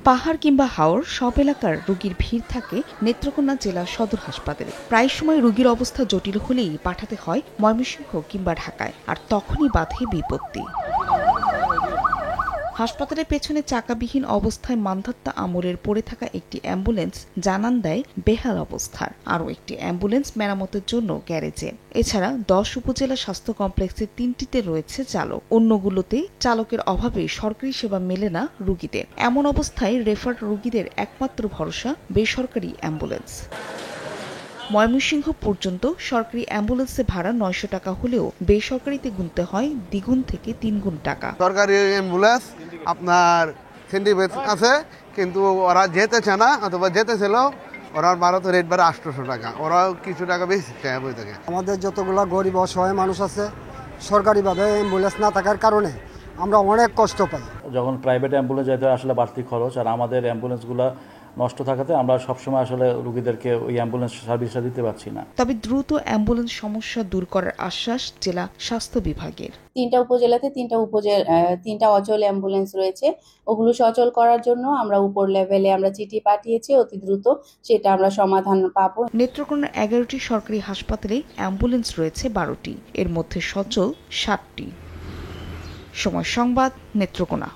পাহাড় কিংবা হাওর সব এলাকার রোগীর ভিড় থাকে নেত্রকোনা জেলা সদর হাসপাতালে। প্রায় সময় রোগীর অবস্থা জটিল হলেই পাঠাতে হয় ময়মনসিংহ কিংবা ঢাকায়, আর তখনই বাধে বিপত্তি। হাসপাতালের পেছনে চাকাবিহীন অবস্থায় মান্ধাত্তা আমলের পড়ে থাকা একটি অ্যাম্বুলেন্স জানান দেয় বেহাল অবস্থার। আরও একটি অ্যাম্বুলেন্স মেরামতের জন্য গ্যারেজে। এছাড়া 10 উপজেলা স্বাস্থ্য কমপ্লেক্সের 3টিতে রয়েছে চালক, অন্যগুলোতে চালকের অভাবে সরকারি সেবা মেলে না রোগীদের। এমন অবস্থায় রেফার্ড রোগীদের একমাত্র ভরসা বেসরকারি অ্যাম্বুলেন্স। ময়মনসিংহ পর্যন্ত সরকারি অ্যাম্বুলেন্সে ভাড়া 900 টাকা হলেও বেসরকারিতে গুনতে হয় দ্বিগুণ থেকে 3 গুণ টাকা। সরকারি অ্যাম্বুলেন্স আপনার সিন্ডিকেট আছে, কিন্তু ওরা যেতেছে না, অথবা যেতেছিল ওরা ভারতের রেট বাড়ে 800 টাকা, ওরাও কিছু টাকা বেশি বই থাকে। আমাদের যতগুলো গরিব অসহায় মানুষ আছে, সরকারিভাবে অ্যাম্বুলেন্স না থাকার কারণে আমরা অনেক কষ্ট পাই। যখন প্রাইভেট অ্যাম্বুলেন্স যেতে আসলে বাড়তি খরচ, আর আমাদের অ্যাম্বুলেন্সগুলো নষ্ট থাকাতে আমরা সবসময় আসলে রোগীদেরকে ওই অ্যাম্বুলেন্স সার্ভিসটা দিতে পারছি না। তবে দ্রুত অ্যাম্বুলেন্স সমস্যা দূর করার আশ্বাস জেলা স্বাস্থ্য বিভাগের। 3টা উপজেলাতে 3টা অচল অ্যাম্বুলেন্স রয়েছে। ওগুলো সচল করার জন্য আমরা উপর লেভেলে আমরা চিঠি পাঠিয়েছি, অতি দ্রুত সেটা আমরা সমাধান পাবো। নেত্রকোনার 11টি সরকারি হাসপাতালে অ্যাম্বুলেন্স রয়েছে 12টি, এর মধ্যে সচল 7টি। সময় সংবাদ, নেত্রকোনা।